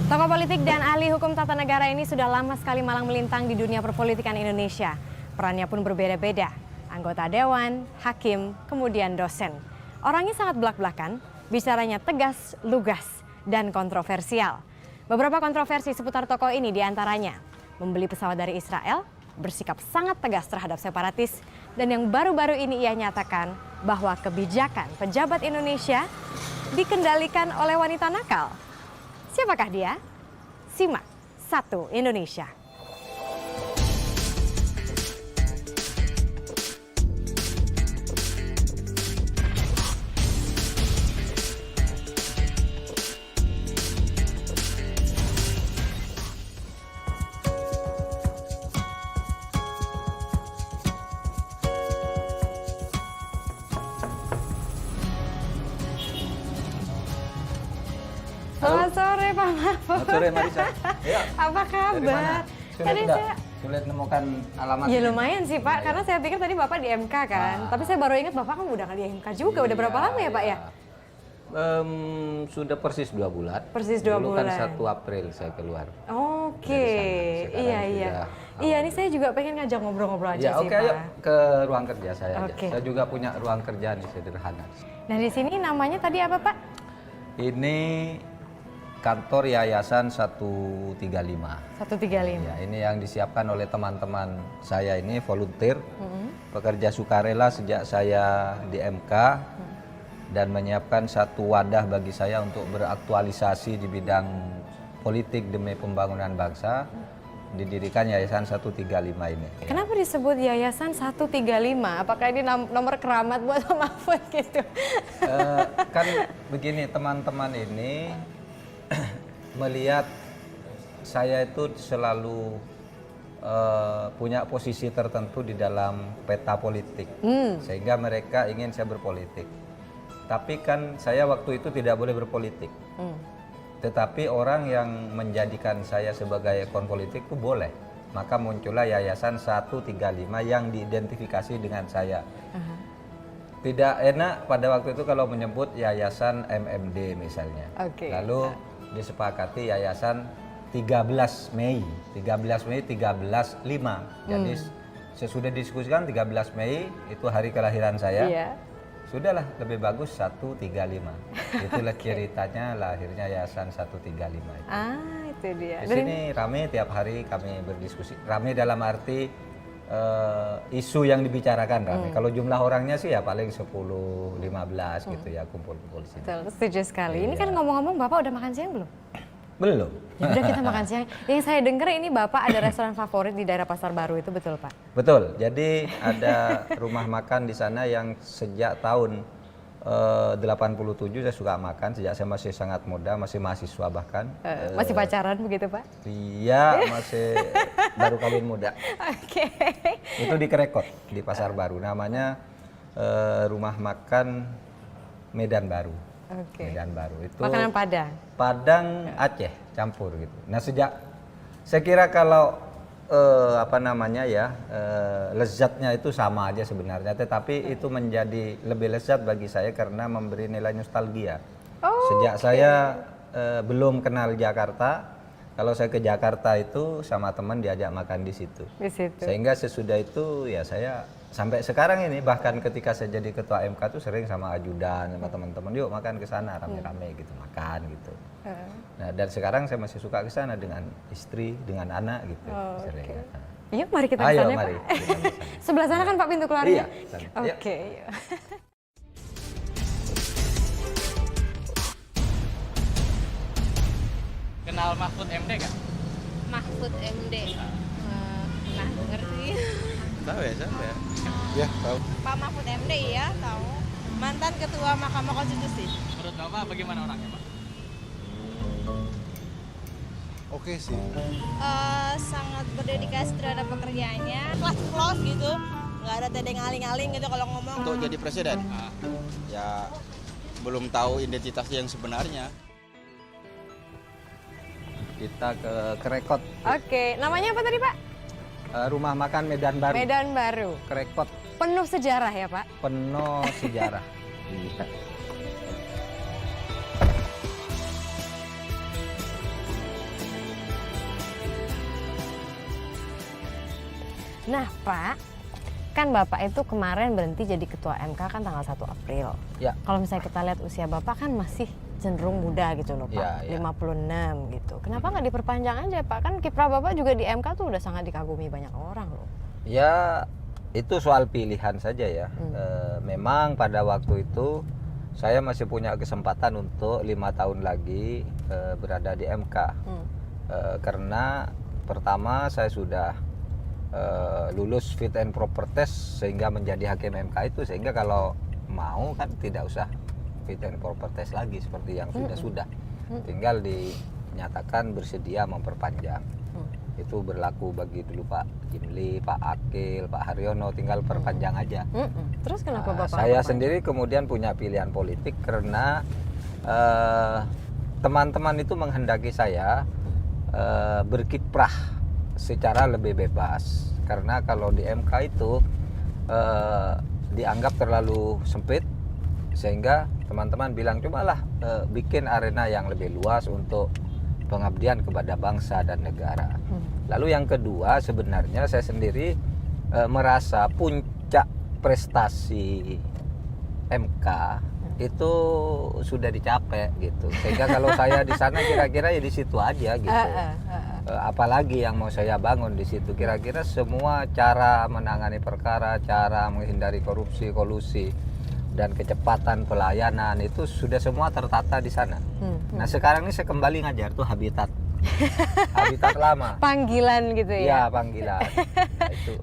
Tokoh politik dan ahli hukum tata negara ini sudah lama sekali malang melintang di dunia perpolitikan Indonesia. Perannya pun berbeda-beda. Anggota dewan, hakim, kemudian dosen. Orangnya sangat belak-belakan, bicaranya tegas, lugas, dan kontroversial. Beberapa kontroversi seputar tokoh ini diantaranya membeli pesawat dari Israel, bersikap sangat tegas terhadap separatis, dan yang baru-baru ini ia nyatakan bahwa kebijakan pejabat Indonesia dikendalikan oleh wanita nakal. Siapakah dia? Simak Satu Indonesia. Selamat sore Pak Mahfud. Selamat sore Marisa. Iya. Apa kabar? Tadi saya sulit menemukan alamat. ya lumayan sih Pak, karena saya pikir tadi Bapak di MK kan. Tapi saya baru ingat Bapak kan udah nggak di MK juga. Udah berapa lama ya Pak ya? Sudah persis 2 bulan. Persis 2 Dulu bulan. kan 1 April saya keluar. Oke, iya. Iya, ini saya juga pengen ngajak ngobrol-ngobrol aja Ya sih oke, Pak. ayo ke ruang kerja saya Oke. aja. Saya juga punya ruang kerja nih sederhana. Nah di sini namanya tadi apa Pak? Ini kantor Yayasan 135. 135. Ya, ini yang disiapkan oleh teman-teman saya ini volunteer, pekerja sukarela sejak saya di MK, dan menyiapkan satu wadah bagi saya untuk beraktualisasi di bidang politik demi pembangunan bangsa. Didirikan Yayasan 135 ini. Kenapa disebut Yayasan 135? Apakah ini nomor keramat buat Pak Mahfud gitu? Kan begini, teman-teman ini melihat saya itu selalu punya posisi tertentu di dalam peta politik, sehingga mereka ingin saya berpolitik. Tapi kan saya waktu itu tidak boleh berpolitik. Tetapi orang yang menjadikan saya sebagai ikon politik itu boleh. Maka muncullah Yayasan 135 yang diidentifikasi dengan saya. Tidak enak pada waktu itu kalau menyebut Yayasan MMD misalnya. Lalu disepakati Yayasan 13 Mei 13.5. Jadi sesudah diskusikan 13 Mei itu hari kelahiran saya. Sudahlah, lebih bagus 135. Itulah ceritanya lahirnya Yayasan 135 itu. Itu dia. Di sini rame tiap hari kami berdiskusi. Rame dalam arti isu yang dibicarakan rame. Kalau jumlah orangnya sih ya paling 10, 15 gitu ya, kumpul-kumpul di sini. Betul, setuju sekali. Ini kan ngomong-ngomong Bapak udah makan siang belum? Belum. Ya udah kita makan siang. Yang saya dengar ini Bapak ada restoran favorit di daerah Pasar Baru, itu betul Pak? Betul. Jadi ada rumah makan di sana yang sejak tahun 87 saya suka makan, sejak saya masih sangat muda, masih mahasiswa bahkan. Masih pacaran begitu Pak? Iya, masih baru kawin muda. Oke. Itu di Kerekot, di Pasar Baru. Namanya rumah makan Medan Baru. Medan Baru itu makanan Padang. Padang Aceh campur gitu. Nah saya kira kalau lezatnya itu sama aja sebenarnya, tetapi itu menjadi lebih lezat bagi saya karena memberi nilai nostalgia. Sejak saya belum kenal Jakarta, kalau saya ke Jakarta itu sama teman diajak makan di situ. Sehingga sesudah itu ya saya sampai sekarang ini, bahkan ketika saya jadi ketua MK tuh sering sama ajudan sama teman-teman, yuk makan ke sana rame-rame gitu, makan gitu. Nah, dan sekarang saya masih suka ke sana dengan istri, dengan anak gitu. Sering. Yuk mari kita ke sana Ayo, mari. Pak. Sebelah sana kan Pak pintu keluarnya? Iya. Oke. Kenal Mahfud MD nggak? Mahfud MD. Pernah denger sih. Tahu ya, siapa ya? Ya, tahu. Pak Mahfud MD ya, tahu. Mantan Ketua Mahkamah Konstitusi. Menurut Bapak bagaimana orangnya, Pak? Oke sih. Sangat berdedikasi terhadap pekerjaannya. Kelas gitu. Nggak ada tedeng aling-aling gitu kalau ngomong. Untuk jadi presiden, ya belum tahu identitasnya yang sebenarnya. Kita ke Kerekot. Oke, namanya apa tadi Pak? Rumah makan Medan Baru. Medan Baru. Kerekot. Penuh sejarah ya Pak? Penuh sejarah. Iya. Nah Pak, kan Bapak itu kemarin berhenti jadi ketua MK kan tanggal 1 April. Ya. Kalau misalnya kita lihat usia Bapak kan masih cenderung muda gitu loh Pak, Ya, ya. 56 gitu. Kenapa nggak diperpanjang aja Pak? Kan kiprah Bapak juga di MK tuh udah sangat dikagumi banyak orang loh. Ya, itu soal pilihan saja ya. Memang pada waktu itu saya masih punya kesempatan untuk 5 tahun lagi berada di MK. Karena pertama saya sudah lulus fit and proper test sehingga menjadi hakim MK itu, sehingga kalau mau kan tidak usah fit and proper test lagi seperti yang sudah. Tinggal dinyatakan bersedia memperpanjang. Itu berlaku bagi dulu Pak Jimli, Pak Akil, Pak Haryono, tinggal perpanjang aja. Terus kenapa Bapak? Saya perpanjang? sendiri kemudian punya pilihan politik karena teman-teman itu menghendaki saya berkiprah secara lebih bebas. Karena kalau di MK itu dianggap terlalu sempit, sehingga teman-teman bilang cobalah bikin arena yang lebih luas untuk pengabdian kepada bangsa dan negara. Lalu yang kedua, sebenarnya saya sendiri merasa puncak prestasi MK itu sudah dicapai gitu. Sehingga kalau saya di sana kira-kira ya di situ aja gitu. Apalagi yang mau saya bangun di situ, kira-kira semua cara menangani perkara, cara menghindari korupsi, kolusi, dan kecepatan pelayanan itu sudah semua tertata di sana. Nah sekarang ini saya kembali ngajar tuh habitat lama. Panggilan gitu ya? Iya, panggilan. Nah, itu.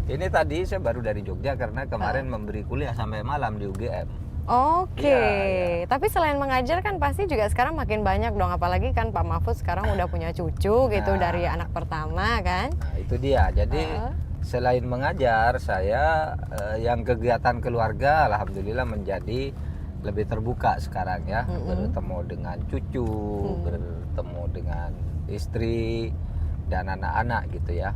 Ini tadi saya baru dari Jogja karena kemarin memberi kuliah sampai malam di UGM. Oke, Iya. tapi selain mengajar kan pasti juga sekarang makin banyak dong, apalagi kan Pak Mahfud sekarang udah punya cucu gitu dari anak pertama kan? Nah, itu dia. Jadi selain mengajar, saya yang kegiatan keluarga alhamdulillah menjadi lebih terbuka sekarang ya. Bertemu dengan cucu, bertemu dengan istri dan anak-anak gitu ya.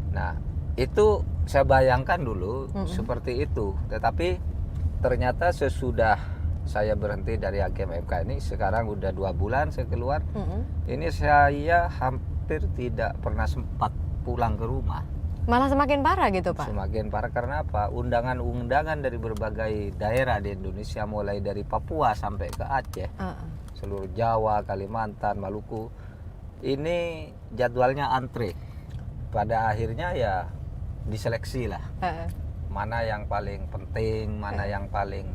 Nah, itu saya bayangkan dulu seperti itu. Tetapi ternyata sesudah saya berhenti dari hakim MK ini, sekarang udah 2 bulan saya keluar. Ini saya hampir tidak pernah sempat pulang ke rumah. Malah semakin parah gitu Pak? Semakin parah karena apa? Undangan-undangan dari berbagai daerah di Indonesia, mulai dari Papua sampai ke Aceh, seluruh Jawa, Kalimantan, Maluku, ini jadwalnya antre. Pada akhirnya ya diseleksi lah. Mana yang paling penting, mana yang paling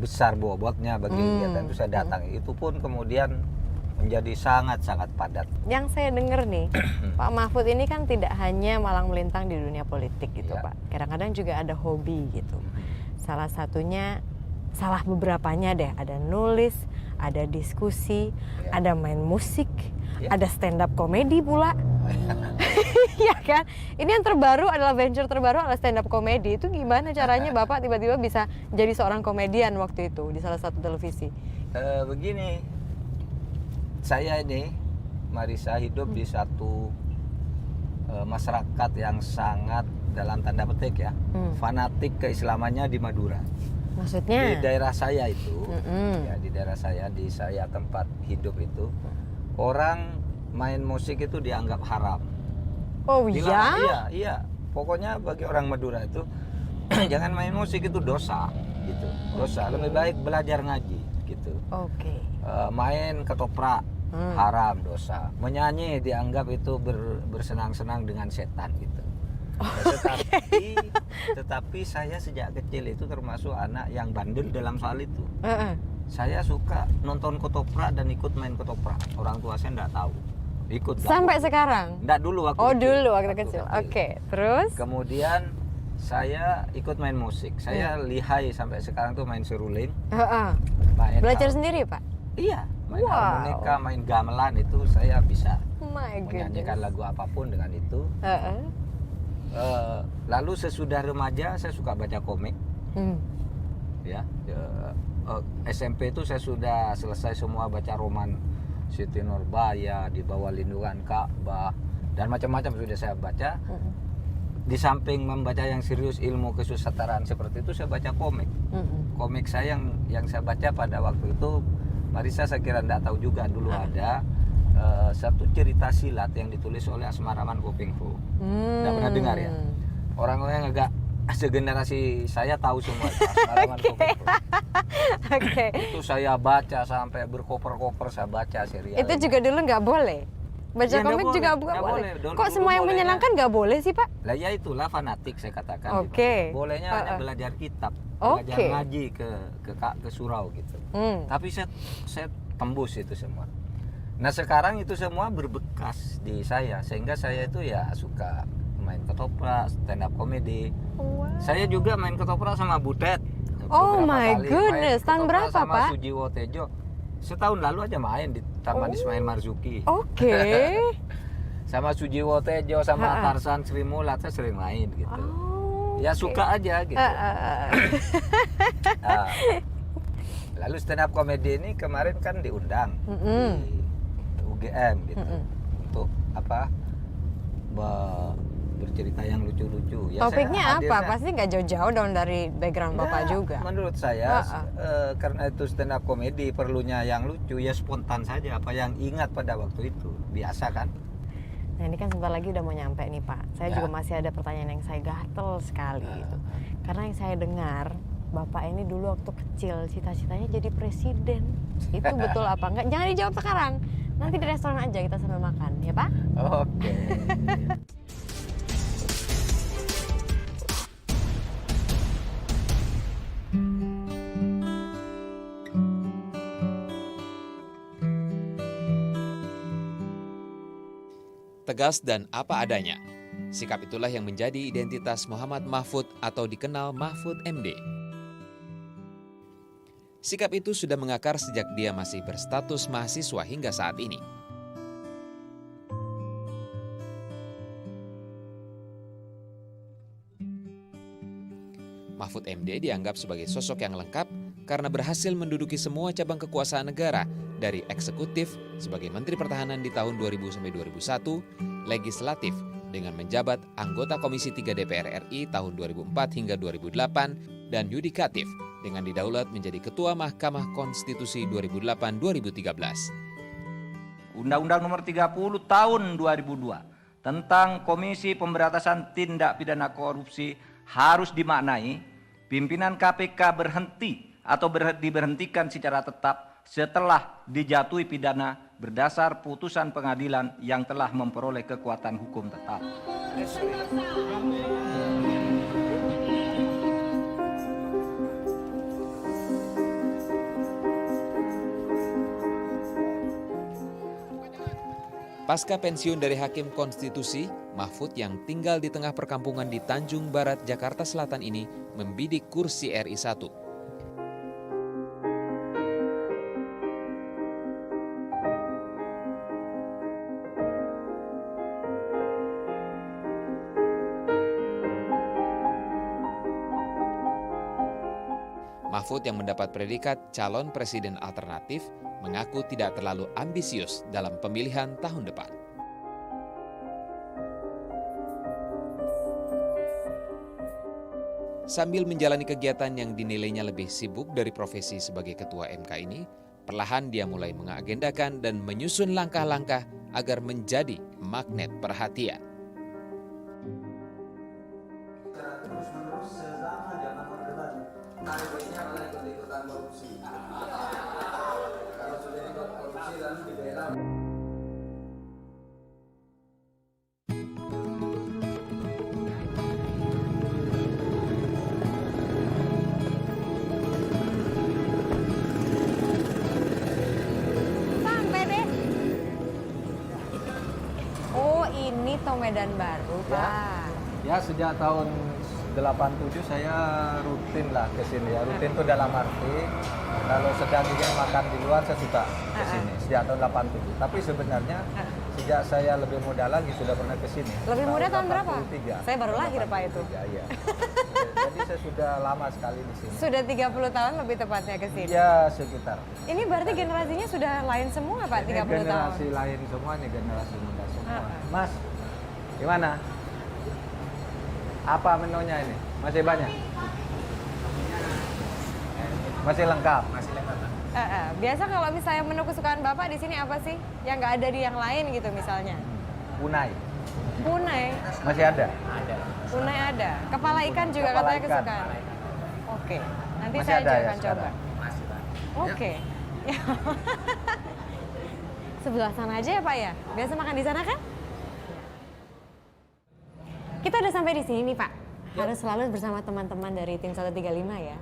besar bobotnya bagi kegiatan itu saya datang. Itu pun kemudian menjadi sangat-sangat padat. Yang saya dengar nih, Pak Mahfud ini kan tidak hanya malang melintang di dunia politik gitu Ya. Pak. Kadang-kadang juga ada hobi gitu. Salah satunya, salah beberapanya deh, ada nulis, ada diskusi, ada main musik, ada stand up komedi pula. Iya kan? Ini yang terbaru adalah venture terbaru adalah stand up komedi. Itu gimana caranya Bapak tiba-tiba bisa jadi seorang komedian waktu itu di salah satu televisi? Begini, saya ini Marisa hidup di satu masyarakat yang sangat dalam tanda petik ya fanatik keislamannya di Madura. Maksudnya? Di daerah saya itu, ya di daerah saya, di saya tempat hidup itu, orang main musik itu dianggap haram. Oh Dilarang, iya? Iya. Pokoknya bagi orang Madura itu jangan main musik, itu dosa, gitu. Dosa. Lebih baik belajar ngaji, gitu. Oke. Main ketoprak haram, dosa. Menyanyi dianggap itu bersenang-senang dengan setan, gitu. Tetapi saya sejak kecil itu termasuk anak yang bandel dalam soal itu. Saya suka nonton ketoprak dan ikut main ketoprak. Orang tua saya enggak tahu. Ikut. Sampai sekarang? Enggak, dulu waktu Oh kecil. dulu waktu kecil. Oke, terus? Kemudian saya ikut main musik. Saya lihai sampai sekarang tuh main seruling. Main Belajar sendiri Pak? Iya, main Wow. harmonika, main gamelan itu saya bisa. My Menyanyikan lagu apapun dengan itu. Lalu sesudah remaja saya suka baca komik. Ya, SMP itu saya sudah selesai semua baca roman Siti Nurbaya, Di Bawah Lindungan Ka'bah, dan macam-macam sudah saya baca. Di samping membaca yang serius, ilmu kesusastraan seperti itu, saya baca komik. Komik saya yang saya baca pada waktu itu, Marisa saya kira enggak tahu juga, dulu ada satu cerita silat yang ditulis oleh Asmaraman Kopingho. Nggak pernah dengar ya? Orang-orang yang agak segenerasi saya tahu semua itu, Asmaraman Kopingho. Oke. Itu saya baca sampai berkoper-koper, saya baca serial. Itu juga dulu nggak boleh. Baca Ya, nggak komik juga boleh, nggak nggak boleh. boleh. Dulu Kok semua yang bolehnya- menyenangkan nggak boleh sih, Pak? Lah ya itulah fanatik saya katakan. Oke. Gitu. Bolehnya hanya belajar kitab, Oke. belajar ngaji ke surau gitu. Tapi saya tembus itu semua. Nah sekarang itu semua berbekas di saya sehingga saya itu ya suka main ketoprak, stand up comedy. Saya juga main ketoprak sama Butet. Oh Beberapa my kali goodness, main tahun ketoprak berapa, sama Pak? Sujiwo Tejo. Setahun lalu aja main di Taman Ismail Marzuki. Oke. Sama Sujiwo Tejo, sama Tarsan Sri Mulat saya sering main gitu. Ya suka aja gitu. Nah, lalu stand up comedy ini kemarin kan diundang di UGM gitu untuk apa bercerita yang lucu-lucu. Ya, Topiknya saya apa? hadirnya- Pasti nggak jauh-jauh dong dari background Bapak Ya, juga. Menurut saya karena itu stand up comedy perlunya yang lucu ya spontan saja apa yang ingat pada waktu itu biasa kan. Nah ini kan sebentar lagi udah mau nyampe nih Pak. Saya Ya. juga masih ada pertanyaan yang saya gatel sekali gitu. Karena yang saya dengar Bapak ini dulu waktu kecil cita-citanya jadi presiden. Itu betul apa enggak? Jangan dijawab sekarang. Nanti di restoran aja kita sambil makan, ya Pak? Oke. Tegas dan apa adanya. Sikap itulah yang menjadi identitas Muhammad Mahfud atau dikenal Mahfud MD. Sikap itu sudah mengakar sejak dia masih berstatus mahasiswa hingga saat ini. Mahfud MD dianggap sebagai sosok yang lengkap karena berhasil menduduki semua cabang kekuasaan negara dari eksekutif sebagai Menteri Pertahanan di tahun 2000 sampai 2001, legislatif dengan menjabat anggota Komisi 3 DPR RI tahun 2004 hingga 2008, dan yudikatif dengan didaulat menjadi Ketua Mahkamah Konstitusi 2008-2013. Undang-Undang Nomor 30 Tahun 2002 tentang Komisi Pemberantasan Tindak Pidana Korupsi harus dimaknai pimpinan KPK berhenti atau diberhentikan secara tetap setelah dijatuhi pidana berdasar putusan pengadilan yang telah memperoleh kekuatan hukum tetap. Pasca pensiun dari Hakim Konstitusi, Mahfud yang tinggal di tengah perkampungan di Tanjung Barat, Jakarta Selatan ini membidik kursi RI 1. Mahfud yang mendapat predikat calon presiden alternatif mengaku tidak terlalu ambisius dalam pemilihan tahun depan. Sambil menjalani kegiatan yang dinilainya lebih sibuk dari profesi sebagai ketua MK ini, perlahan dia mulai mengagendakan dan menyusun langkah-langkah agar menjadi magnet perhatian. Sampai deh. Oh ini tol Medan Baru Pak. Ya sejak tahun 87 saya rutin lah ke sini ya. Rutin itu dalam arti kalau sedang ingin makan di luar saya suka ke sini sejak tahun 87. Tapi sebenarnya sejak saya lebih muda lagi sudah pernah ke sini. Lebih muda tahun berapa? 83. Saya baru lahir Pak itu. 83, iya. Jadi saya sudah lama sekali di sini. Sudah 30 tahun lebih tepatnya ke sini. Ya sekitar. Ini berarti generasinya sudah lain semua Pak, Ini 30 tahun. generasi lain semua nih, generasi muda semua. Mas, gimana? Apa menunya ini? Masih banyak? Masih lengkap? Masih lengkap. Biasa kalau misalnya menu kesukaan Bapak di sini apa sih? Yang nggak ada di yang lain gitu misalnya? Punai. Punai. Masih ada? Punai ada. Kepala ikan juga Kepala katanya ikan. kesukaan. Oke. Nanti Masih saya ada juga ya akan coba. sekarang? Oke. Sebelah sana aja ya Pak ya? Biasa makan di sana kan? Kita udah sampai di sini nih Pak. Harus selalu bersama teman-teman dari tim 135 ya.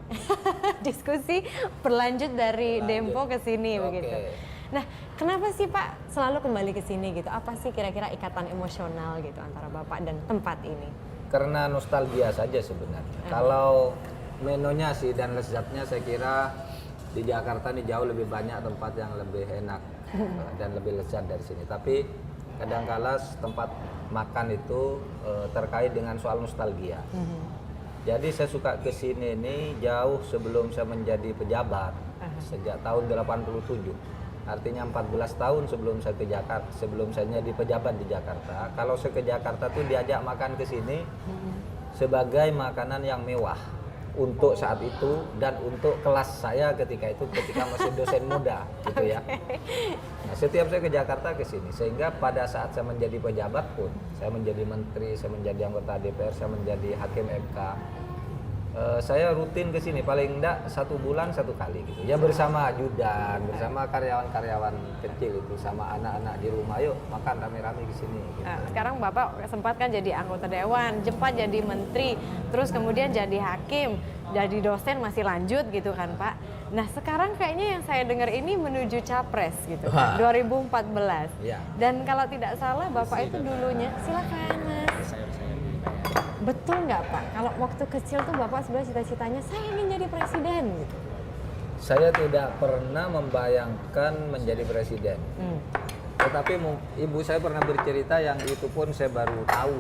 Diskusi berlanjut dari Dempo ke sini begitu. Nah, kenapa sih Pak selalu kembali ke sini gitu? Apa sih kira-kira ikatan emosional gitu antara Bapak dan tempat ini? Karena nostalgia saja sebenarnya. Kalau menunya sih dan lezatnya saya kira di Jakarta ini jauh lebih banyak tempat yang lebih enak dan lebih lezat dari sini. Tapi kadangkala tempat makan itu terkait dengan soal nostalgia. Jadi saya suka ke sini ini jauh sebelum saya menjadi pejabat, sejak tahun 87. Artinya 14 tahun sebelum saya ke Jakarta, sebelum saya jadi pejabat di Jakarta. Kalau saya ke Jakarta tuh diajak makan ke sini sebagai makanan yang mewah untuk saat itu dan untuk kelas saya ketika masih dosen muda gitu ya. Nah, setiap saya ke Jakarta ke sini sehingga pada saat saya menjadi pejabat pun, saya menjadi menteri, saya menjadi anggota DPR, saya menjadi hakim MK, saya rutin ke sini paling enggak 1 bulan 1 kali gitu ya, bersama ajudan, bersama karyawan-karyawan kecil itu, sama anak-anak di rumah, yuk makan rame-rame di sini gitu. Nah, sekarang Bapak sempat kan jadi anggota dewan, sempat jadi menteri, terus kemudian jadi hakim, jadi dosen masih lanjut gitu kan Pak. Nah sekarang kayaknya yang saya dengar ini menuju capres gitu, Wah. 2014. Iya. Dan kalau tidak salah Bapak itu dulunya, silakan Mas. Betul nggak Pak? Kalau waktu kecil tuh Bapak sebenarnya cita-citanya saya ingin jadi presiden gitu. Saya tidak pernah membayangkan menjadi presiden. Tetapi ibu saya pernah bercerita yang itu pun saya baru tahu.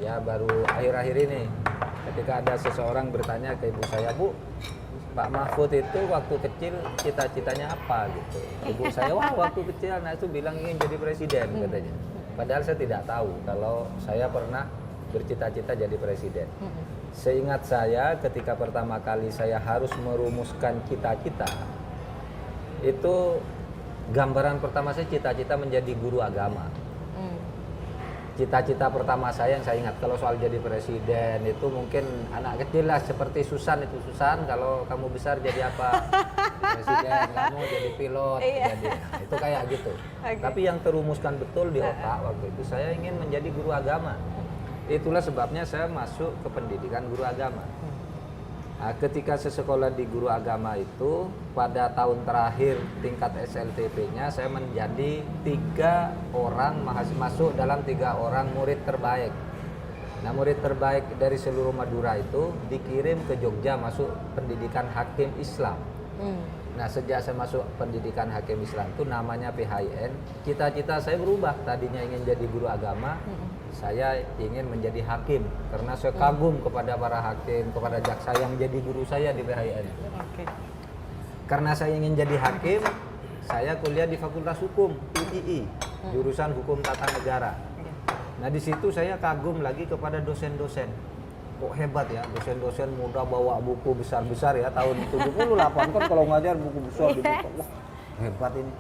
Ya baru akhir-akhir ini. Ketika ada seseorang bertanya ke ibu saya, Bu, Pak Mahfud itu waktu kecil cita-citanya apa gitu. Ibu saya, wah waktu kecil anak itu bilang ingin jadi presiden katanya. Padahal saya tidak tahu kalau saya pernah bercita-cita jadi presiden. Seingat saya ketika pertama kali saya harus merumuskan cita-cita, itu gambaran pertama saya cita-cita menjadi guru agama. Cita-cita pertama saya yang saya ingat kalau soal jadi presiden itu mungkin anak kecil lah seperti Susan itu. Susan, kalau kamu besar jadi apa? Presiden, kamu jadi pilot. Jadi, itu kayak gitu. Tapi yang terumuskan betul di otak waktu itu saya ingin menjadi guru agama. Itulah sebabnya saya masuk ke pendidikan guru agama. Nah, ketika saya sekolah di guru agama itu, pada tahun terakhir tingkat SLTP-nya saya menjadi 3 orang masuk dalam 3 orang murid terbaik. Nah, murid terbaik dari seluruh Madura itu dikirim ke Jogja masuk pendidikan hakim Islam. Nah, sejak saya masuk pendidikan hakim Islam itu namanya PHIN, cita-cita saya berubah. Tadinya ingin jadi guru agama, saya ingin menjadi hakim karena saya kagum kepada para hakim, kepada jaksa yang jadi guru saya di PHIN. Karena saya ingin jadi hakim, saya kuliah di Fakultas Hukum UII, jurusan Hukum Tata Negara. Nah, di situ saya kagum lagi kepada dosen-dosen. Kok hebat ya, dosen-dosen muda bawa buku besar-besar ya, tahun 78 kan kalau ngajar buku besar dibuka. Wah, hebat ini.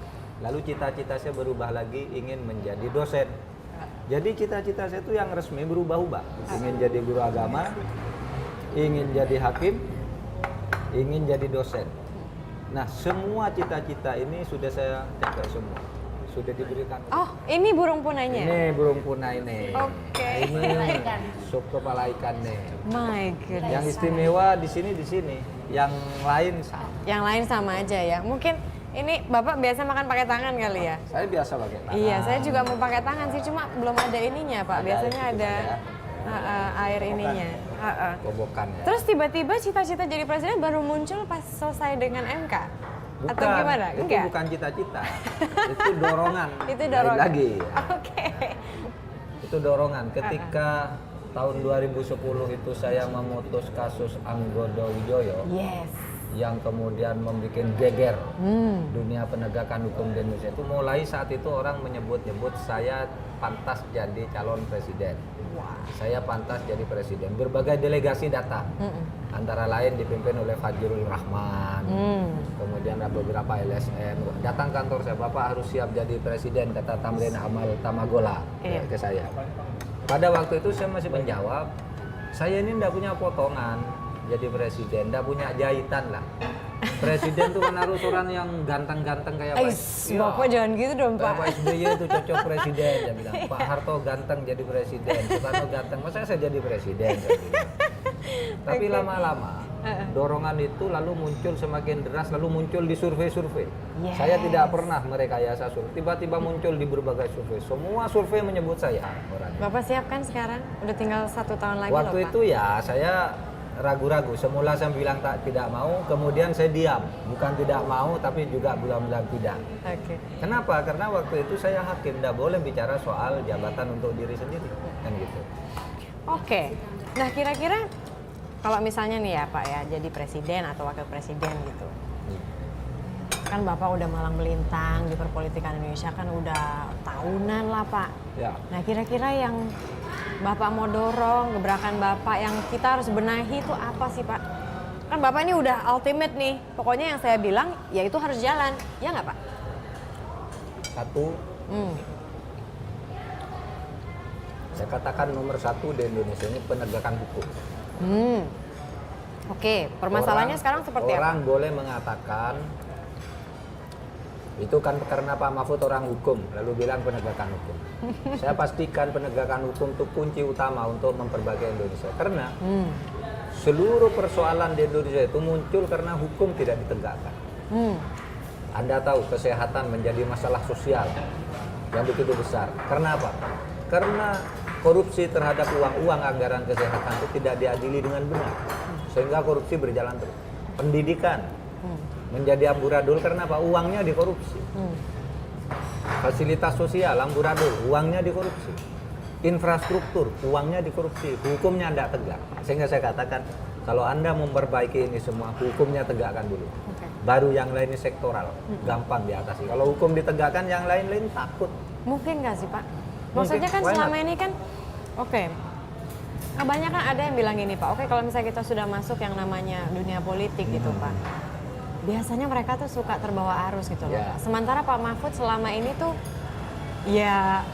Lalu cita-cita saya berubah lagi, ingin menjadi dosen. Jadi cita-cita saya itu yang resmi berubah-ubah. Ingin jadi guru agama, ingin jadi hakim, ingin jadi dosen. Nah, semua cita-cita ini sudah saya capai semua. Sudah diberikan. Oh, ini burung punainya? Ini burung punai nih. Oke. Ini sup kepala ikan nih. My goodness. Yang istimewa di sini. Yang lain sama. Yang lain sama aja ya. Mungkin ini Bapak biasa makan pakai tangan kali ya? Saya biasa pakai tangan. Iya, saya juga mau pakai tangan sih, cuma belum ada ininya Pak. Biasanya ada air ininya. Kobokan ya. Terus tiba-tiba cita-cita jadi presiden baru muncul pas selesai dengan MK? Bukan, Atau gimana? itu Enggak? bukan cita-cita. Itu dorongan. Itu Lain dorongan. lagi. Oke. Itu dorongan. Ketika tahun 2010 itu saya memutus kasus Anggodo Wijoyo. Yes. yang kemudian membuat geger dunia penegakan hukum di Indonesia itu mulai saat itu orang menyebut-nyebut saya pantas jadi calon presiden. Saya pantas jadi presiden. Berbagai delegasi datang, antara lain dipimpin oleh Fajrul Rahman, kemudian ada beberapa LSM datang kantor saya. Bapak harus siap jadi presiden, kata Tamrin Amal Tamagola ke saya. Pada waktu itu saya masih menjawab, saya ini tidak punya potongan jadi presiden, tidak punya jahitan lah. Presiden tuh kan harus orang yang ganteng-ganteng kayak Pak. Bapak jangan gitu dong, Pak. Pak SBY itu cocok presiden, dia bilang. Pak Harto ganteng jadi presiden, Soekarno ganteng, masa saya jadi presiden? Saya bilang. Tapi lama-lama dorongan itu lalu muncul semakin deras, lalu muncul di survei-survei. Yes. Saya tidak pernah merekayasa survei, tiba-tiba muncul di berbagai survei. Semua survei menyebut saya orangnya. Bapak siap kan sekarang? Udah tinggal 1 tahun lagi Waktu loh, Pak. itu ya saya ragu-ragu. Semula saya bilang tidak mau, kemudian saya diam. Bukan tidak mau, tapi juga bilang tidak. Oke. Kenapa? Karena waktu itu saya hakim, tidak boleh bicara soal jabatan untuk diri sendiri, kan gitu. Oke. Nah, kira-kira kalau misalnya nih ya Pak ya, jadi presiden atau wakil presiden gitu. Kan Bapak udah malang melintang di perpolitikan Indonesia kan udah tahunan lah, Pak. Ya. Nah, kira-kira yang Bapak mau dorong, gebrakan Bapak yang kita harus benahi itu apa sih, Pak? Kan Bapak ini udah ultimate nih. Pokoknya yang saya bilang, ya itu harus jalan. Ya nggak, Pak? Satu, saya katakan nomor 1 di Indonesia ini penegakan hukum. Oke, permasalahannya sekarang seperti apa? Orang boleh mengatakan, itu kan karena Pak Mahfud orang hukum, lalu bilang penegakan hukum. Saya pastikan penegakan hukum itu kunci utama untuk memperbaiki Indonesia. Karena seluruh persoalan di Indonesia itu muncul karena hukum tidak ditegakkan. Anda tahu kesehatan menjadi masalah sosial yang begitu besar. Karena apa? Karena korupsi terhadap uang anggaran kesehatan itu tidak diadili dengan benar. Sehingga korupsi berjalan terus. Pendidikan menjadi amburadul karena apa? Uangnya dikorupsi. Fasilitas sosial amburadul, uangnya dikorupsi. Infrastruktur, uangnya dikorupsi. Hukumnya tidak tegak. Sehingga saya katakan, kalau Anda memperbaiki ini semua, hukumnya tegakkan dulu. Baru yang lain ini sektoral, gampang diatasi. Kalau hukum ditegakkan, yang lain-lain takut. Mungkin nggak sih, Pak? Maksudnya kan selama ini kan, kebanyakan ada yang bilang gini, Pak, kalau misalnya kita sudah masuk yang namanya dunia politik gitu, Pak, biasanya mereka tuh suka terbawa arus gitu loh, Pak. Sementara Pak Mahfud selama ini tuh, ya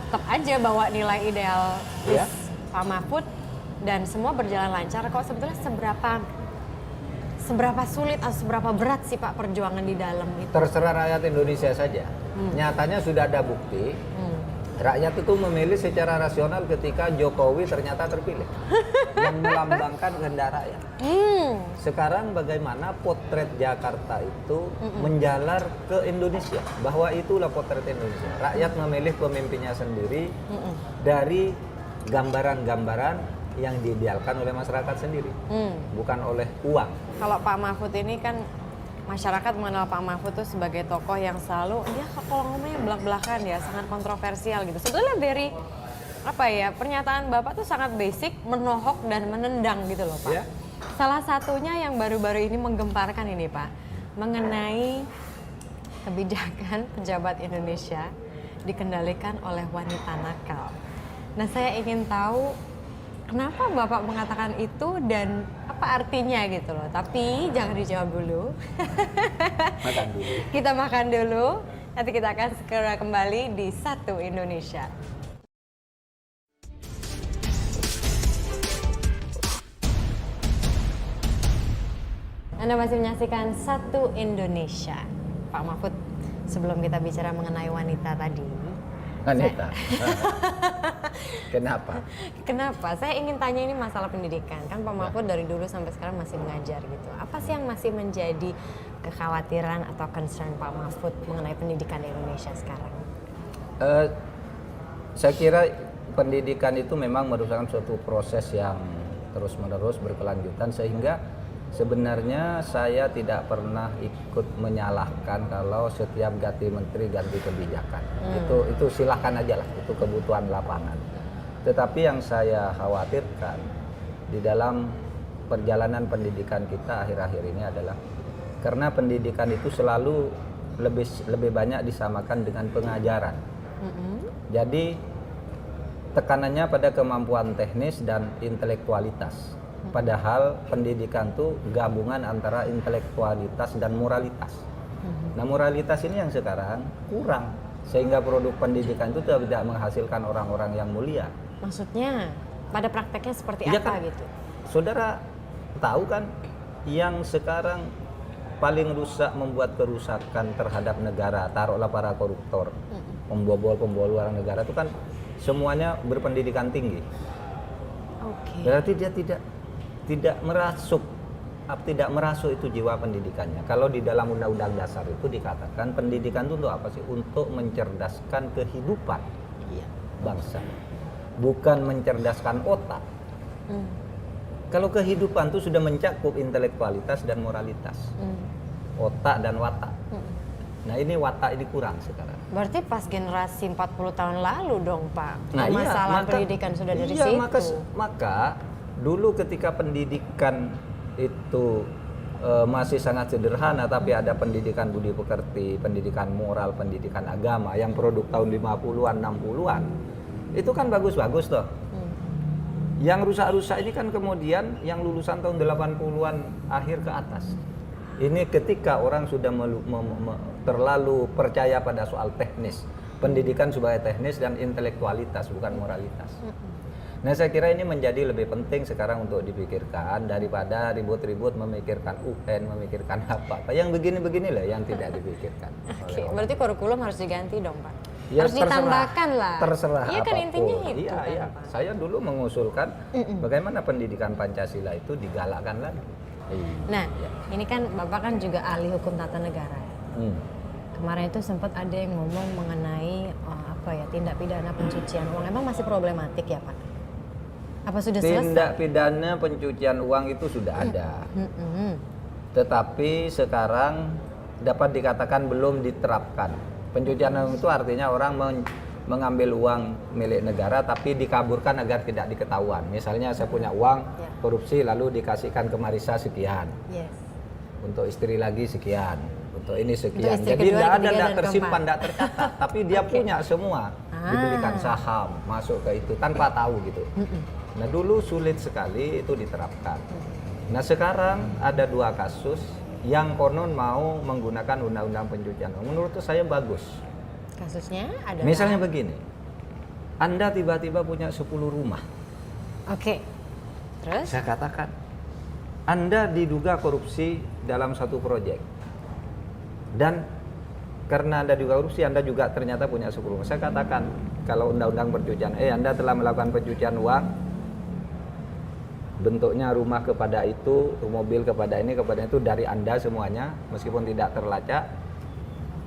tetap aja bawa nilai ideal Pak Mahfud dan semua berjalan lancar. Kok sebetulnya seberapa sulit atau seberapa berat sih Pak perjuangan di dalam itu? Terserah rakyat Indonesia saja. Nyatanya sudah ada bukti. Rakyat itu memilih secara rasional ketika Jokowi ternyata terpilih. Yang melambangkan kehendak rakyat. Sekarang bagaimana potret Jakarta itu menjalar ke Indonesia. Bahwa itulah potret Indonesia. Rakyat memilih pemimpinnya sendiri dari gambaran-gambaran yang diidealkan oleh masyarakat sendiri. Bukan oleh uang. Kalau Pak Mahfud ini kan masyarakat mengenal Pak Mahfud tuh sebagai tokoh yang selalu dia kalau ngomongnya belak-belakan ya, sangat kontroversial gitu. Sebetulnya pernyataan Bapak tuh sangat basic, menohok dan menendang gitu loh, Pak. Salah satunya yang baru-baru ini menggemparkan ini, Pak, mengenai kebijakan pejabat Indonesia dikendalikan oleh wanita nakal. Nah, saya ingin tahu kenapa Bapak mengatakan itu dan apa artinya gitu loh. Tapi jangan dijawab dulu. Makan dulu. Kita makan dulu. Nanti kita akan segera kembali di Satu Indonesia. Anda masih menyaksikan Satu Indonesia. Pak Mahfud, sebelum kita bicara mengenai wanita tadi. Wanita. Kenapa? Kenapa? Saya ingin tanya ini masalah pendidikan. Kan Pak Mahfud dari dulu sampai sekarang masih mengajar gitu. Apa sih yang masih menjadi kekhawatiran atau concern Pak Mahfud mengenai pendidikan di Indonesia sekarang? Saya kira pendidikan itu memang merupakan suatu proses yang terus-menerus berkelanjutan, sehingga sebenarnya saya tidak pernah ikut menyalahkan kalau setiap ganti menteri ganti kebijakan. Itu silahkan aja lah, itu kebutuhan lapangan. Tetapi yang saya khawatirkan di dalam perjalanan pendidikan kita akhir-akhir ini adalah karena pendidikan itu selalu lebih banyak disamakan dengan pengajaran. Jadi tekanannya pada kemampuan teknis dan intelektualitas. Padahal pendidikan itu gabungan antara intelektualitas dan moralitas. Nah, moralitas ini yang sekarang kurang, sehingga produk pendidikan itu tidak menghasilkan orang-orang yang mulia. Maksudnya pada prakteknya seperti Iya apa kan? gitu? Saudara tahu kan yang sekarang paling rusak, membuat kerusakan terhadap negara, taruhlah para koruptor, pembobol uang negara itu kan semuanya berpendidikan tinggi. Oke. Berarti dia tidak merasuk itu jiwa pendidikannya. Kalau di dalam undang-undang dasar itu dikatakan pendidikan itu untuk apa sih? Untuk mencerdaskan kehidupan bangsa, bukan mencerdaskan otak. Kalau kehidupan itu sudah mencakup intelektualitas dan moralitas, otak dan watak. Nah, ini watak ini kurang sekarang. Berarti pas generasi 40 tahun lalu dong Pak, Nah, masalah pendidikan sudah dari situ. Maka dulu ketika pendidikan itu masih sangat sederhana, tapi ada pendidikan budi pekerti, pendidikan moral, pendidikan agama yang produk tahun 50-an, 60-an, itu kan bagus-bagus toh. Yang rusak-rusak ini kan kemudian yang lulusan tahun 80-an akhir ke atas. Ini ketika orang sudah terlalu percaya pada soal teknis. Pendidikan sebagai teknis dan intelektualitas, bukan moralitas. Nah, saya kira ini menjadi lebih penting sekarang untuk dipikirkan daripada ribut-ribut memikirkan UN, memikirkan apa-apa. Yang begini-beginilah yang tidak dipikirkan. Oke, berarti kurikulum harus diganti dong Pak. Ya, Harus ditambahkan lah. Terserah Iya kan apapun. intinya itu Iya, kan, iya. Pak. Saya dulu mengusulkan bagaimana pendidikan Pancasila itu digalakkan lagi. Nah, ini kan Bapak kan juga ahli hukum tata negara. Kemarin itu sempat ada yang ngomong mengenai tindak pidana pencucian uang. Emang masih problematik ya Pak? Apa sudah selesai? Tindak pidana pencucian uang itu sudah ada. Tetapi sekarang dapat dikatakan belum diterapkan. Pencucian uang itu artinya orang mengambil uang milik negara tapi dikaburkan agar tidak diketahuan. Misalnya saya punya uang korupsi lalu dikasihkan ke Marisa sekian. Untuk istri lagi sekian. Untuk ini sekian. Untuk istri Jadi kedua, tidak ada, ketiga, tidak dan tersimpan, tidak tercatat. Tapi dia punya semua. Dibelikan saham, masuk ke itu tanpa tahu gitu. Nah, dulu sulit sekali itu diterapkan. Nah, sekarang ada 2 kasus yang konon mau menggunakan undang-undang pencucian uang. Menurut saya bagus. Kasusnya adalah Misalnya begini, Anda tiba-tiba punya 10 rumah. Oke. Terus? Saya katakan, Anda diduga korupsi dalam satu proyek. Dan karena Anda diduga korupsi, Anda juga ternyata punya 10 rumah. Saya katakan, kalau undang-undang pencucian, Anda telah melakukan pencucian uang, bentuknya rumah kepada itu, mobil kepada ini, kepada itu dari Anda semuanya, meskipun tidak terlacak.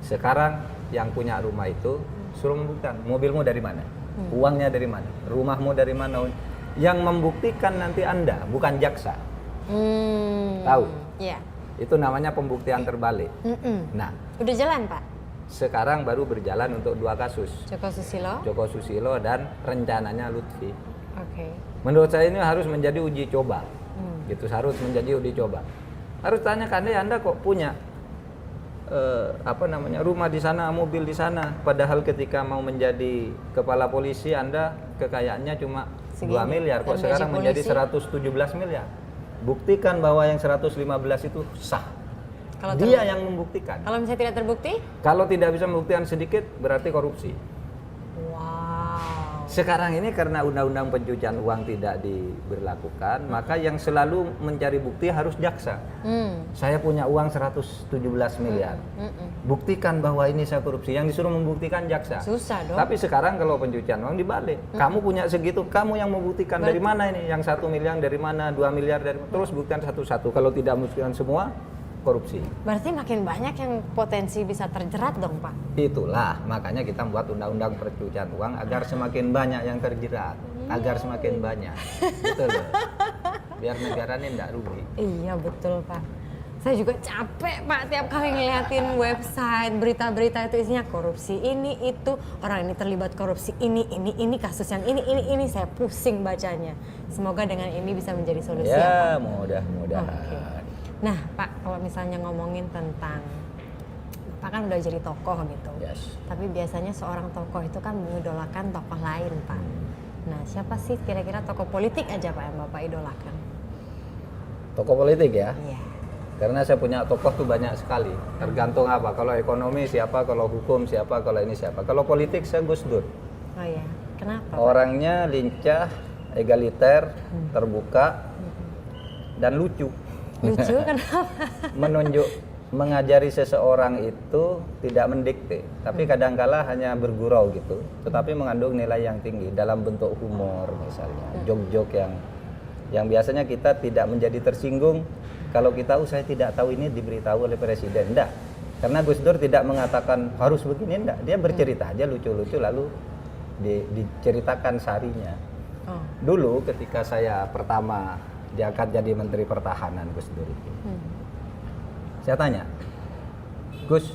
Sekarang yang punya rumah itu suruh membuktikan, mobilmu dari mana, uangnya dari mana, rumahmu dari mana. Yang membuktikan nanti Anda, bukan jaksa. Tahu? Iya. Itu namanya pembuktian terbalik. Nah, Udah jalan Pak? sekarang baru berjalan untuk 2 kasus. Joko Susilo dan rencananya Lutfi. Oke. Menurut saya ini harus menjadi uji coba. Gitu, harus menjadi uji coba. Harus tanyakan, Anda kok punya rumah di sana, mobil di sana, padahal ketika mau menjadi kepala polisi Anda kekayaannya cuma 2 miliar, kok sekarang menjadi 117 miliar. Buktikan bahwa yang 115 itu sah. Dia yang membuktikan. Kalau misalnya tidak terbukti? Kalau tidak bisa membuktikan sedikit, berarti korupsi. Wow. Sekarang ini karena undang-undang pencucian uang tidak diberlakukan, maka yang selalu mencari bukti harus jaksa. Saya punya uang 117 miliar. Buktikan bahwa ini saya korupsi. Yang disuruh membuktikan jaksa. Susah dong. Tapi sekarang kalau pencucian uang dibalik. Kamu punya segitu, kamu yang membuktikan. Dari mana ini? Yang 1 miliar dari mana? 2 miliar dari mana? Terus buktikan satu-satu. Kalau tidak membuktikan semua, korupsi. Berarti makin banyak yang potensi bisa terjerat dong Pak? Itulah makanya kita buat undang-undang pencucian uang agar semakin banyak yang terjerat, agar semakin banyak, gitu loh. Biar negara ini tidak rugi. Iya betul Pak. Saya juga capek Pak tiap kali ngeliatin website, berita-berita itu isinya korupsi ini, itu, orang ini terlibat korupsi ini, kasus yang ini, saya pusing bacanya. Semoga dengan ini bisa menjadi solusi Ya, Pak. mudah-mudahan. Oke. Nah Pak, kalau misalnya ngomongin tentang, Pak kan udah jadi tokoh gitu. Yes. Tapi biasanya seorang tokoh itu kan mengidolakan tokoh lain Pak. Nah siapa sih kira-kira tokoh politik aja Pak yang Bapak idolakan? Tokoh politik ya? Iya. Karena saya punya tokoh tuh banyak sekali. Tergantung apa. Kalau ekonomi siapa, kalau hukum siapa, kalau ini siapa. Kalau politik saya Gus Dur. Oh iya, kenapa Pak? Orangnya lincah, egaliter, terbuka, dan lucu. Lucu kenapa? Mengajari seseorang itu tidak mendikte, tapi kadangkala hanya bergurau gitu, tetapi mengandung nilai yang tinggi dalam bentuk humor misalnya, jok-jok yang biasanya kita tidak menjadi tersinggung kalau kita saya tidak tahu ini diberitahu oleh presiden, enggak. Karena Gus Dur tidak mengatakan harus begini, enggak. Dia bercerita aja lucu-lucu lalu diceritakan sarinya. Dulu ketika saya pertama diangkat jadi Menteri Pertahanan Gus Dur itu. Saya tanya, Gus,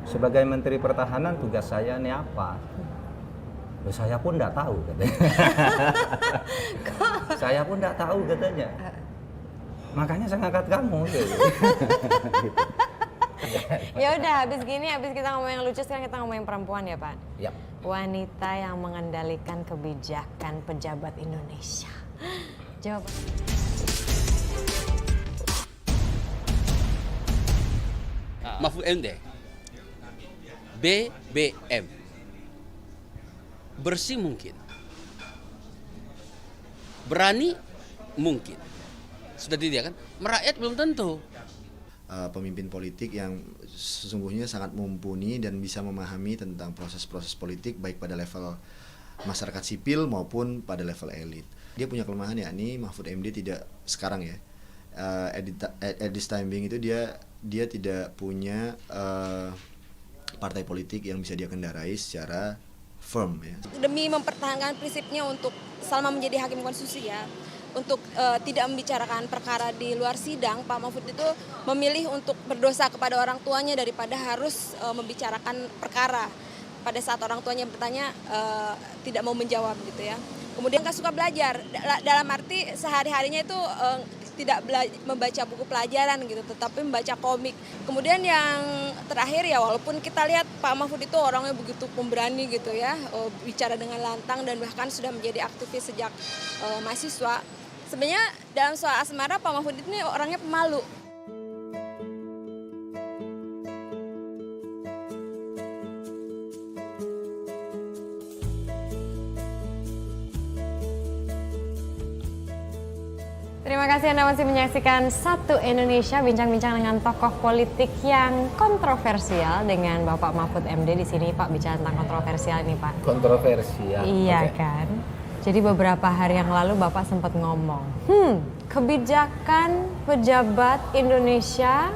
sebagai Menteri Pertahanan tugas saya ini apa? Saya pun enggak tahu katanya. Saya pun enggak tahu katanya. Makanya saya ngangkat kamu. Gitu. Ya udah, habis kita ngomong yang lucu, sekarang kita ngomongin perempuan ya Pak. Yap. Wanita yang mengendalikan kebijakan pejabat Indonesia. Jawaban. Mahfud MD, BBM, bersih mungkin, berani mungkin, sudah dia kan, merakyat belum tentu. Pemimpin politik yang sesungguhnya sangat mumpuni dan bisa memahami tentang proses-proses politik baik pada level masyarakat sipil maupun pada level elit. Dia punya kelemahan yakni Mahfud MD tidak sekarang ya, at this time being itu dia tidak punya partai politik yang bisa dia kendarai secara firm ya. Demi mempertahankan prinsipnya untuk selama menjadi hakim konstitusi ya, untuk tidak membicarakan perkara di luar sidang, Pak Mahfud itu memilih untuk berdosa kepada orang tuanya daripada harus membicarakan perkara. Pada saat orang tuanya bertanya tidak mau menjawab gitu ya. Kemudian gak suka belajar, dalam arti sehari-harinya itu tidak membaca buku pelajaran gitu, tetapi membaca komik. Kemudian yang terakhir ya, walaupun kita lihat Pak Mahfud itu orangnya begitu pemberani gitu ya, bicara dengan lantang dan bahkan sudah menjadi aktivis sejak mahasiswa. Sebenarnya dalam soal asmara Pak Mahfud ini orangnya pemalu. Terima kasih Anda masih menyaksikan Satu Indonesia, bincang-bincang dengan tokoh politik yang kontroversial dengan Bapak Mahfud MD di sini. Pak, bicara tentang kontroversial ini Pak. Kontroversial. Iya Okay. kan. Jadi beberapa hari yang lalu Bapak sempat ngomong, kebijakan pejabat Indonesia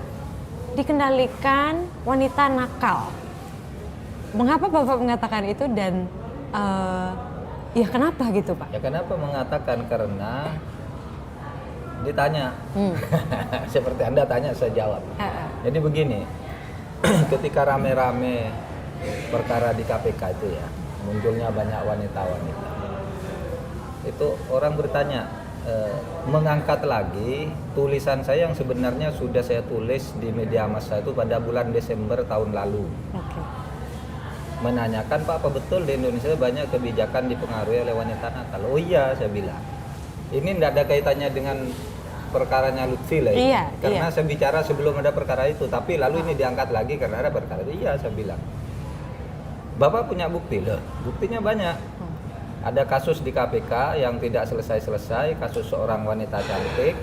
dikendalikan wanita nakal. Mengapa Bapak mengatakan itu dan ya kenapa gitu Pak? Ya kenapa mengatakan, karena ditanya, seperti Anda tanya saya jawab. Jadi begini, ketika rame-rame perkara di KPK itu ya, munculnya banyak wanita-wanita. Itu orang bertanya, mengangkat lagi tulisan saya yang sebenarnya sudah saya tulis di media massa itu pada bulan Desember tahun lalu. Menanyakan, Pak, apa betul di Indonesia banyak kebijakan dipengaruhi oleh wanita nakal? Oh iya, saya bilang. Ini tidak ada kaitannya dengan perkaranya Lutfi lah ini. Karena saya bicara sebelum ada perkara itu, tapi lalu ini diangkat lagi karena ada perkara itu. Iya, saya bilang. Bapak punya bukti loh, buktinya banyak. Ada kasus di KPK yang tidak selesai-selesai, kasus seorang wanita cantik,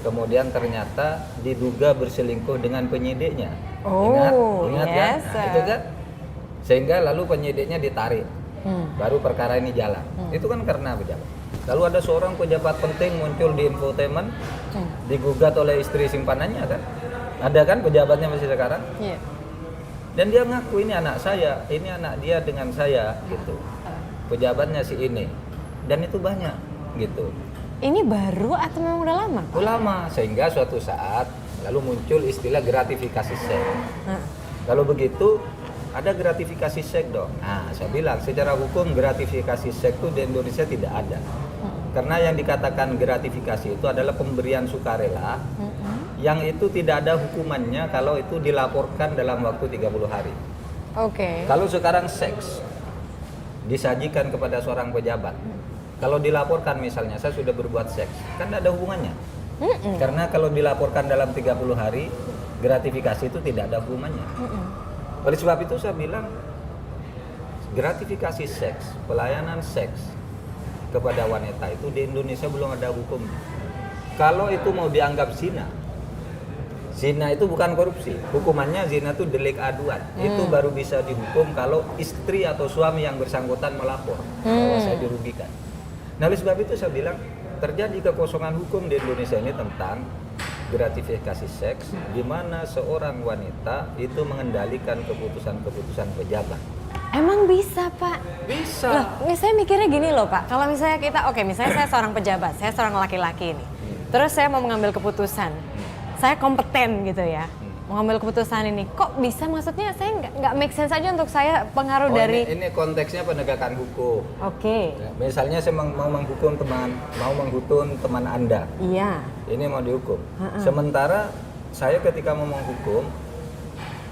kemudian ternyata diduga berselingkuh dengan penyidiknya. Ingat kan? Nah, itu kan? Sehingga lalu penyidiknya ditarik, baru perkara ini jalan. Itu kan karena pejabat. Lalu ada seorang pejabat penting muncul di infotainment, digugat oleh istri simpanannya kan? Ada kan pejabatnya masih sekarang? Iya. Dan dia ngaku ini anak saya, ini anak dia dengan saya gitu. Pejabatnya si ini. Dan itu banyak gitu. Ini baru atau memang udah lama? Udah lama, sehingga suatu saat Lalu muncul istilah gratifikasi seks. Kalau begitu ada gratifikasi seks dong. Nah, saya bilang secara hukum gratifikasi seks itu di Indonesia tidak ada. Karena yang dikatakan gratifikasi itu adalah pemberian sukarela yang itu tidak ada hukumannya kalau itu dilaporkan dalam waktu 30 hari. Oke. Kalau sekarang seks disajikan kepada seorang pejabat, kalau dilaporkan misalnya saya sudah berbuat seks, kan tidak ada hubungannya. Karena kalau dilaporkan dalam 30 hari, gratifikasi itu tidak ada hubungannya. Oleh sebab itu saya bilang gratifikasi seks, pelayanan seks kepada wanita itu di Indonesia belum ada hukum. Kalau itu mau dianggap zina, zina itu bukan korupsi. Hukumannya zina itu delik aduan. Itu baru bisa dihukum kalau istri atau suami yang bersangkutan melapor bahwa saya dirugikan. Nah, oleh sebab itu saya bilang terjadi kekosongan hukum di Indonesia ini tentang gratifikasi seks, di mana seorang wanita itu mengendalikan keputusan-keputusan pejabat. Emang bisa, Pak? Bisa. Loh, saya mikirnya gini loh, Pak. Kalau misalnya kita, misalnya saya seorang pejabat, saya seorang laki-laki nih. Terus saya mau mengambil keputusan. Saya kompeten gitu ya. Mengambil keputusan ini. Kok bisa, maksudnya saya nggak make sense aja untuk saya pengaruh dari... Ini konteksnya penegakan hukum. Oke. Ya, misalnya saya mau menghukum teman Anda. Iya. Ini mau dihukum. Sementara saya ketika mau menghukum,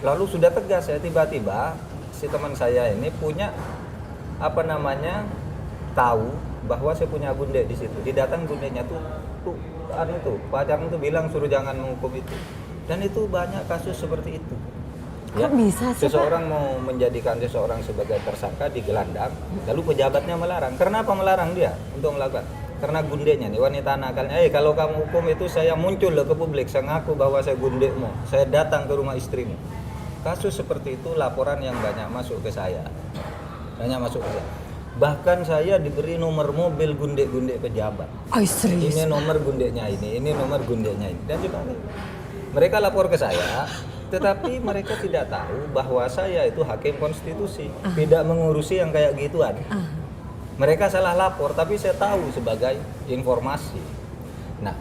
lalu sudah tegas saya tiba-tiba si teman saya ini punya tahu bahwa saya punya gunde di situ. Didatang gundenya tuh pacarnya tuh bilang suruh jangan menghukum itu. Dan itu banyak kasus seperti itu. Kok bisa sih, seseorang mau menjadikan seseorang sebagai tersangka digelandang, lalu pejabatnya melarang. Kenapa melarang dia untuk melakukan? Karena gundenya nih wanita nakalnya. Kalau kamu hukum itu saya muncul ke publik, saya ngaku bahwa saya gundekmu, saya datang ke rumah istrimu. Kasus seperti itu laporan yang banyak masuk ke saya. Bahkan saya diberi nomor mobil gunde-gunde pejabat. Serius? Ini nomor gundenya ini nomor gundenya ini. Dan sebagainya. Mereka lapor ke saya, tetapi mereka tidak tahu bahwa saya itu hakim konstitusi, tidak mengurusi yang kayak gituan. Mereka salah lapor, tapi saya tahu sebagai informasi. Nah,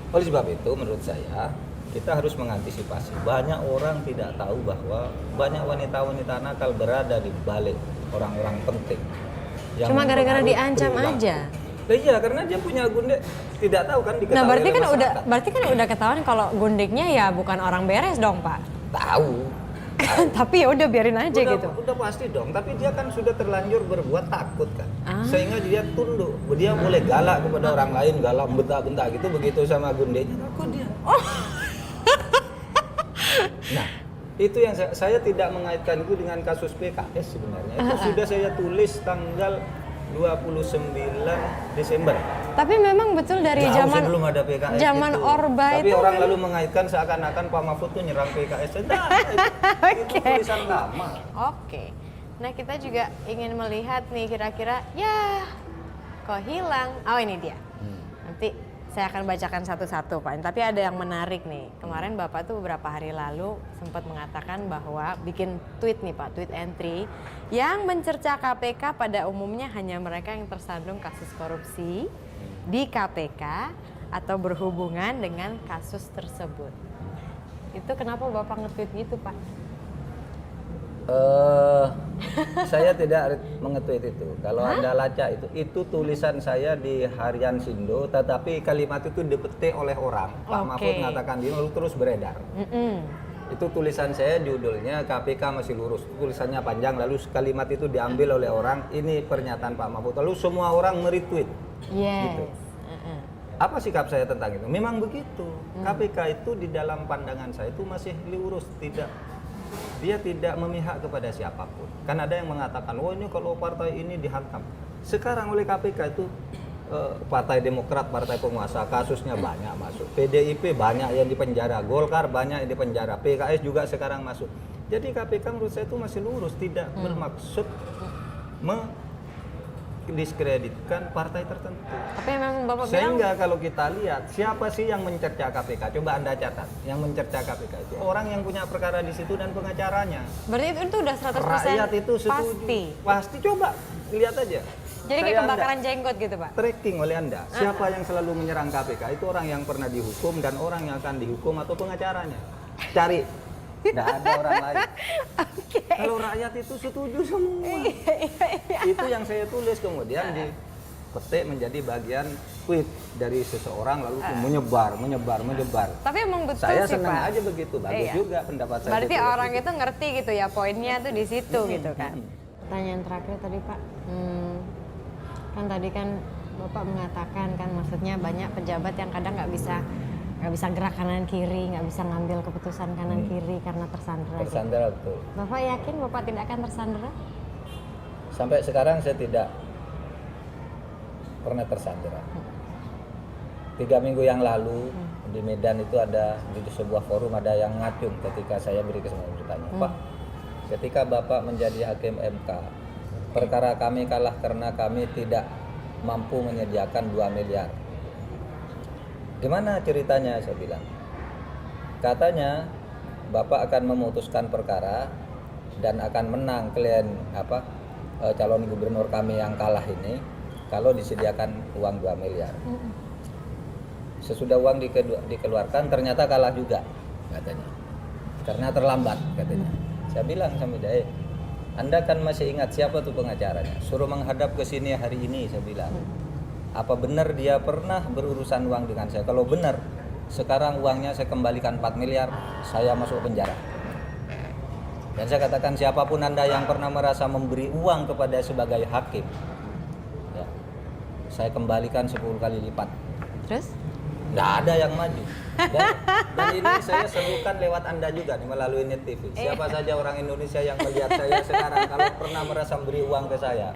oleh sebab itu menurut saya kita harus mengantisipasi. Banyak orang tidak tahu bahwa banyak wanita-wanita nakal berada di balik orang-orang penting. Cuma gara-gara diancam aja. Iya, karena dia punya gunde, tidak tahu kan diketahui. Nah, oleh berarti kan udah ketahuan kalau gundeknya ya bukan orang beres dong, Pak. Tahu. Tapi ya udah biarin aja gitu. Udah pasti dong, tapi dia kan sudah terlanjur berbuat takut kan. Sehingga dia tunduk. Dia boleh galak kepada orang lain, galak bentak-bentak gitu, begitu sama gundenya takut dia. Nah, itu yang saya tidak mengaitkan itu dengan kasus PKS sebenarnya. Itu sudah saya tulis tanggal 29 Desember. Tapi memang betul dari zaman sebelum ada PKS zaman itu. Orba Tapi itu orang lalu mengaitkan seakan-akan Pak Mahfud tuh nyerang PKS. Itu tulisan lama. Oke. Nah, kita juga ingin melihat nih kira-kira kok hilang. Oh, ini dia. Nanti saya akan bacakan satu-satu, Pak. Tapi ada yang menarik nih. Kemarin Bapak tuh beberapa hari lalu sempat mengatakan bahwa bikin tweet nih, Pak, tweet entry yang mencerca KPK pada umumnya hanya mereka yang tersandung kasus korupsi di KPK atau berhubungan dengan kasus tersebut. Itu kenapa Bapak nge-tweet gitu, Pak? Saya tidak mengetweet itu. Kalau Anda lacak itu tulisan saya di Harian Sindo, tetapi kalimat itu dipetik oleh orang. Pak Mahfud mengatakan dia lalu terus beredar. Itu tulisan saya, judulnya KPK masih lurus. Tulisannya panjang, lalu kalimat itu diambil oleh orang. Ini pernyataan Pak Mahfud. Lalu semua orang meretweet. Gitu. Apa sikap saya tentang itu? Memang begitu. KPK itu di dalam pandangan saya itu masih lurus, dia tidak memihak kepada siapapun. Kan ada yang mengatakan, ini kalau partai ini dihantam. Sekarang oleh KPK itu Partai Demokrat, partai penguasa, kasusnya banyak masuk. PDIP banyak yang dipenjara, Golkar banyak yang dipenjara, PKS juga sekarang masuk. Jadi KPK menurut saya itu masih lurus, tidak bermaksud mendiskreditkan partai tertentu. Tapi memang Bapak Sehingga kalau kita lihat siapa sih yang mencerca KPK, coba Anda catat, yang mencerca KPK itu orang yang punya perkara di situ dan pengacaranya. Berarti itu udah 100% rakyat itu setuju. pasti. Pasti, coba lihat aja. Jadi kayak Saya kebakaran jenggot gitu Pak? Tracking oleh Anda, siapa yang selalu menyerang KPK itu orang yang pernah dihukum dan orang yang akan dihukum atau pengacaranya. Cari, tidak ada orang lain. Kalau rakyat itu setuju semua. Itu yang saya tulis kemudian dipetik menjadi bagian tweet dari seseorang lalu menyebar. Tapi emang betul Saya sih senang Pak. aja begitu, bagus Iya. juga pendapat saya. Berarti betul. orang itu ngerti gitu ya, poinnya tuh di situ gitu kan. Pertanyaan terakhir tadi Pak, kan tadi kan Bapak mengatakan kan maksudnya banyak pejabat yang kadang nggak bisa gerak kanan kiri, nggak bisa ngambil keputusan kanan kiri karena tersandera. gitu. Tersandera betul. Bapak yakin Bapak tidak akan tersandera? Sampai sekarang saya tidak pernah tersandera. 3 minggu yang lalu di Medan itu ada di sebuah forum ada yang ngacung ketika saya beri kesempatan bertanya, Pak, ketika Bapak menjadi hakim MK, perkara kami kalah karena kami tidak mampu menyediakan 2 miliar. Gimana ceritanya? Saya bilang. Katanya Bapak akan memutuskan perkara dan akan menang klien calon gubernur kami yang kalah ini kalau disediakan uang 2 miliar. Sesudah uang dikeluarkan ternyata kalah juga katanya. Karena terlambat katanya. Saya bilang sama dia, Anda kan masih ingat siapa tuh pengacaranya? Suruh menghadap ke sini hari ini, saya bilang. Apa benar dia pernah berurusan uang dengan saya? Kalau benar, sekarang uangnya saya kembalikan 4 miliar, saya masuk penjara. Dan saya katakan siapapun Anda yang pernah merasa memberi uang kepada sebagai hakim, ya, saya kembalikan 10 kali lipat. Terus? Nggak ada yang maju. Dan ini saya serukan lewat Anda juga nih melalui Net TV. Siapa saja orang Indonesia yang melihat saya sekarang kalau pernah merasa memberi uang ke saya,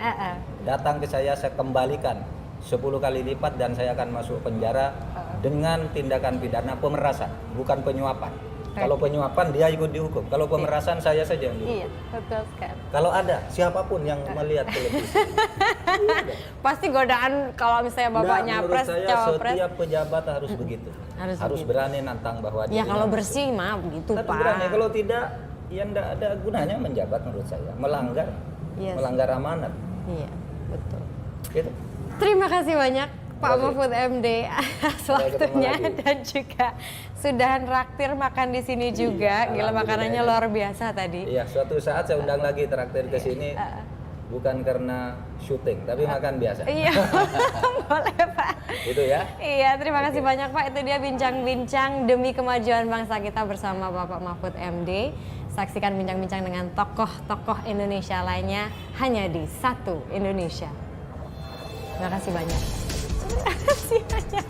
datang ke saya kembalikan 10 kali lipat dan saya akan masuk penjara dengan tindakan pidana pemerasan, bukan penyuapan. Kalau penyuapan dia ikut dihukum. Kalau pemerasan saya saja yang dihukum. Iya, betul sekali. Kalau ada siapapun yang melihat televisi. Pasti godaan kalau misalnya Bapak nyapres, menurut saya cawapres. setiap pejabat harus begitu. Harus begitu. Berani nantang bahwa Ya dirinya kalau bersih. bersih mah begitu Tapi Pak. berani, kalau tidak, ya tidak ada gunanya menjabat menurut saya. Melanggar, Iya sih. melanggar amanat. Iya, betul. Gitu. Terima kasih banyak Pak Mahfud MD atas waktunya ketemu lagi. dan juga sudah traktir makan di sini juga. Gila makanannya luar biasa tadi. Iya, suatu saat saya undang lagi traktir ke sini. Bukan karena syuting, tapi makan biasa. Iya, boleh Pak. Gitu ya. Iya, terima kasih banyak Pak. Itu dia bincang-bincang demi kemajuan bangsa kita bersama Bapak Mahfud MD. Saksikan bincang-bincang dengan tokoh-tokoh Indonesia lainnya hanya di Satu Indonesia. Terima kasih banyak. Terima kasih banyak.